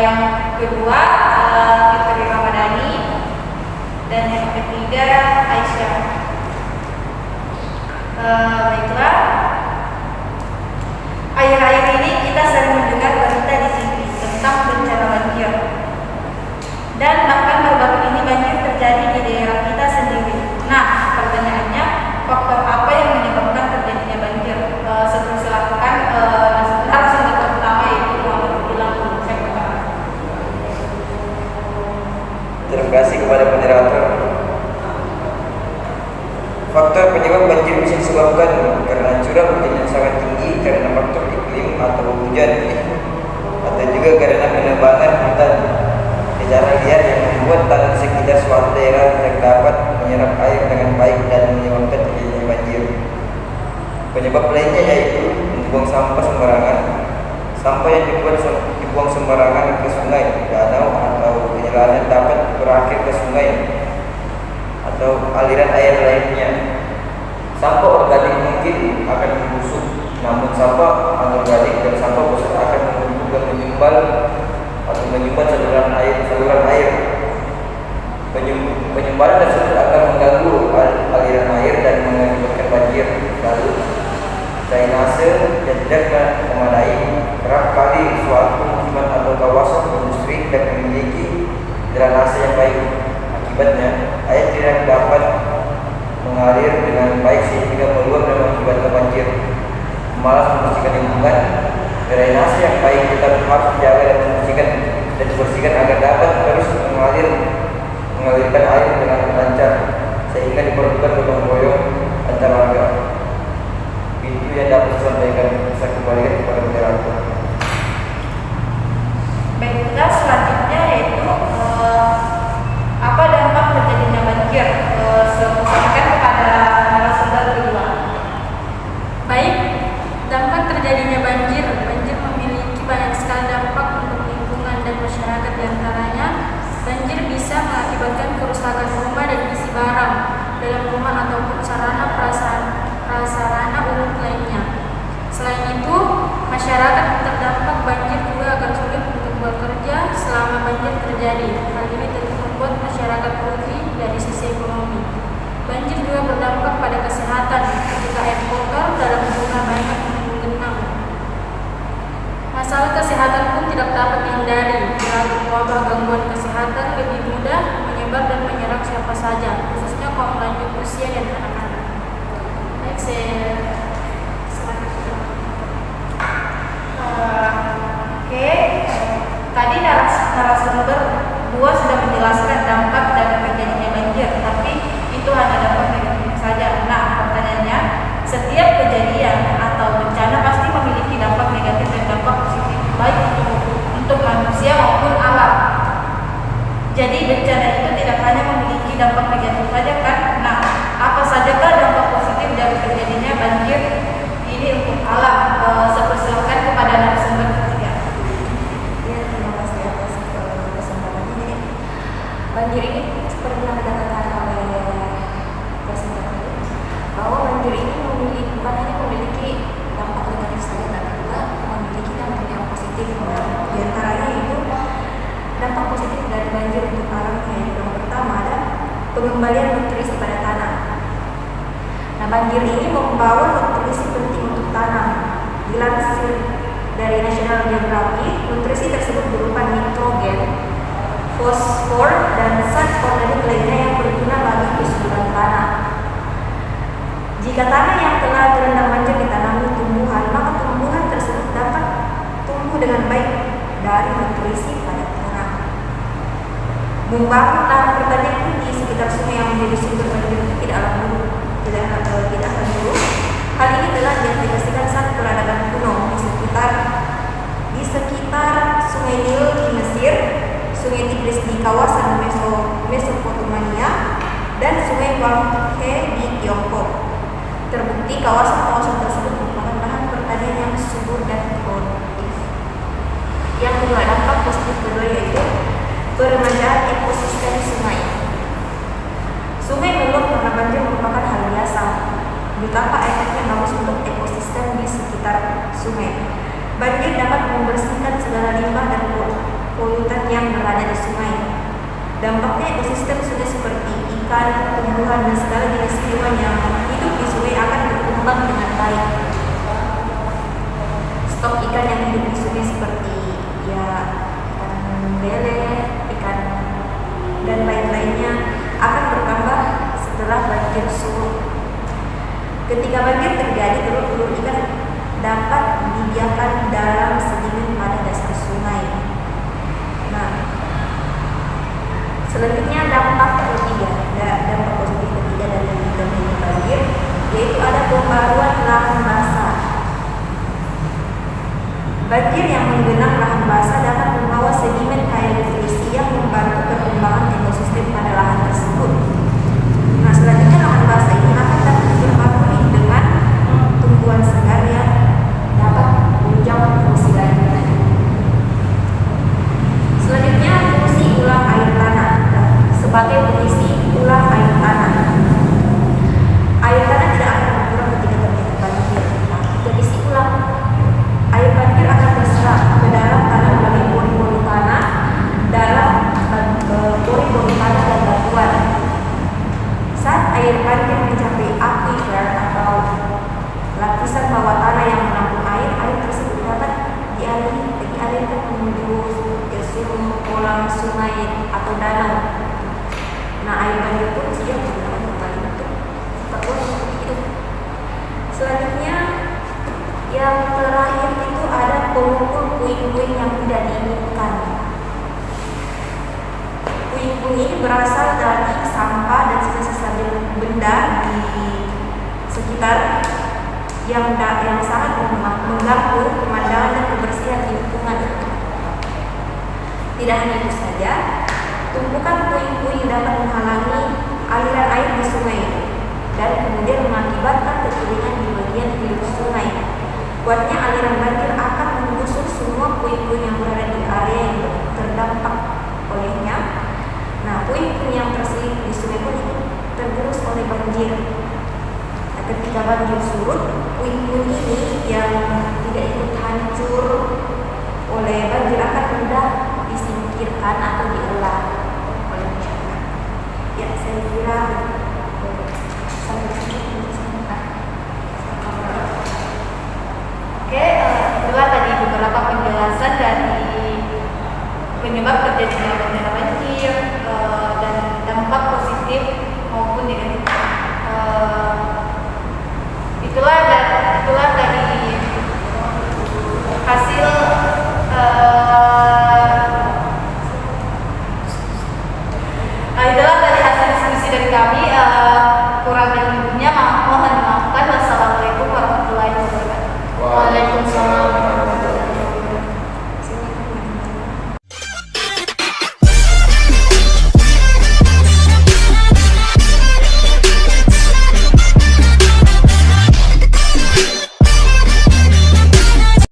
Yang kedua Fitri Ramadhani, dan yang ketiga Aisyah. Baiklah, akhir-akhir ini kita sering mendengar berita di TV tentang bencana banjir, dan bahkan baru-baru ini banjir terjadi di daerah kita sendiri. Nah, pertanyaannya, faktor apa yang menyebabkan terjadinya banjir? Silakan narasumber pertama yaitu Muhammad Gilang. Terima kasih kepada moderator. Faktor penyebab banjir bisa disebabkan karena curah hujan yang sangat tinggi, karena faktor iklim atau hujan, atau juga karena penebangan hutan secara liar yang membuat tanah sekitar suatu daerah tidak dapat menyerap air dengan baik dan menyebabkan terjadinya banjir. Penyebab lainnya yaitu membuang sampah sembarangan. Sampah yang dibuang sembarangan ke sungai, danau, atau penyelamatan dapat berakhir ke sungai atau aliran air lainnya. Sampah organik mungkin akan membusuk, namun sampah anorganik dan sampah busuk akan menumpuk dan menyumbat saluran air. Penyumbaran tersebut akan mengganggu aliran air dan mengakibatkan banjir. Lalu, drainase yang tidak memadai. Kerap kali suatu pemukiman atau kawasan industri tidak memiliki drainase yang baik. Akibatnya, air tidak dapat mengalir dengan baik sehingga meluap dan mengakibatkan banjir. Malas membersihkan lingkungan. Drainase yang baik tetap harus dijaga dan dibersihkan agar dapat terus mengalirkan air dengan lancar, sehingga diperlukan gotong royong antar warga. Itu yang dapat disampaikan. Saya kembalikan kepada moderator. Baiklah, selanjutnya yaitu apa dampak terjadinya banjir? Silakan kepada narasumber kedua. Baik, dampak terjadinya banjir memiliki banyak sekali dampak untuk lingkungan dan masyarakat. Di antaranya, banjir bisa mengakibatkan kerusakan rumah dan isi barang dalam rumah ataupun sarana prasarana umum lainnya. Selain itu, masyarakat terdampak banjir juga akan sulit untuk bekerja selama banjir terjadi. Hal ini tentu membuat masyarakat rugi dari sisi ekonomi. Banjir juga berdampak pada kesehatan ketika air kotor dalam jumlah banyak menggenang. Masalah kesehatan pun tidak dapat dihindari. Wabah gangguan kesehatan lebih mudah menyebar dan menyerang siapa saja, khususnya kaum lanjut usia dan anak-anak. Baik, tadi narasumber dua sudah menjelaskan dampak dari terjadinya banjir, tapi itu hanya dampak negatif saja. Nah, pertanyaannya, setiap kejadian atau bencana pasti memiliki dampak negatif dan dampak positif, baik untuk manusia maupun alam. Jadi bencana itu tidak hanya memiliki dampak negatif saja kan? Nah, apa sajakah dampak positif dari terjadinya banjir ini untuk alam? Silakan kepada narasumber ketiga. Ya, terima kasih atas kesempatan ini. Banjir ini seperti yang dikatakan oleh presenter tadi, bahwa banjir ini bukan hanya memiliki dampak negatif saja, tapi juga memiliki dampak yang positif. Di antaranya itu dampak positif dari banjir untuk alam. Yang pertama ada pengembalian nutrisi pada tanah. Nah, banjir ini membawa nutrisi penting untuk tanah. Dilansir dari National Geographic, nutrisi tersebut berupa nitrogen, fosfor, dan zat organik lainnya yang berguna bagi kesuburan tanah. Jika tanah yang telah terendam banjir ditanami tumbuhan, maka tumbuhan tersebut dapat tumbuh dengan baik dari nutrisi pada tanah. Membangun lahan pertanian pun di sekitar sungai yang menjadi sumber banjir itu tidak akan buruk. Hal ini telah diaplikasikan saat peradaban kuno di sekitar Sungai Nil di Mesir, Sungai Tigris di kawasan Mesopotamia, dan Sungai Yangtze di Tiongkok. Terbukti kawasan-kawasan tersebut merupakan lahan pertanian yang subur dan produktif. Yang kedua, dampak positif kedua yaitu peremajaan ekosistem sungai. Sungai meluap karena banjir merupakan hal biasa. Betapa efeknya bagus untuk ekosistem di sekitar sungai. Banjir dapat membersihkan segala limbah dan polutan Dampaknya ekosistem sungai seperti ikan, tumbuhan, dan segala jenis hewan yang hidup di sungai akan berkembang dengan baik. Stok ikan yang hidup di sungai seperti ya ikan lele, ikan dan lain-lainnya akan bertambah setelah banjir surut. Ketika banjir terjadi, telur-telur ikan dapat dibiarkan dalam sedimen pada dasar sungai. Nah, selanjutnya dampak ketiga, dampak positif ketiga dari terjadinya banjir, yaitu ada pembaruan lahan basah. Banjir yang menggenang lahan basah dapat membawa sedimen kaya nutrisi yang membantu perkembangan ekosistem pada lahan tersebut. Nah, selanjutnya lahan basah ini akan dapat diperbarui dengan tumbuhan segar yang dapat menunjang fungsi lainnya. Selanjutnya, fungsi ulang air tanah sebagai pengisi ulang air tanah. Air tanah tidak akan berkurang ketika terjadi banjir. Nah, jika diisi ulang, air banjir akan terserap ke dalam tanah melalui pori-pori tanah, dalam pori-pori tanah dan batuan. Saat air banjir mencapai aquifer atau lapisan bawah tanah yang menampung air, air tersebut dapat dialirkan menuju ke seluruh kolam sungai atau danau. Nah, air banjir pun siap digunakan kembali untuk keperluan hidup. Selanjutnya, yang terakhir itu ada pengumpul puing-puing yang tidak diinginkan. Puing-puing ini berasal dari sampah dan sisa-sisa benda di sekitar yang sangat mengganggu pemandangan dan kebersihan lingkungan. Tidak hanya itu saja, tumpukan puing-puing dapat menghalangi aliran air di sungai dan kemudian mengakibatkan kekeringan di bagian hilir sungai. Kuatnya aliran banjir akan menggusur semua puing-puing yang berada di area yang terdampak olehnya. Nah, puing-puing yang terselip di sungai pun tergerus oleh banjir. Nah, ketika banjir surut, puing-puing ini yang tidak ikut hancur oleh banjir akan mudah disingkirkan atau diolah oleh masyarakat. Ya, saya kira sampai sini. Oke, itulah tadi beberapa penjelasan dari penyebab terjadinya bencana banjir dan dampak positif maupun negatif. Itulah dari hasil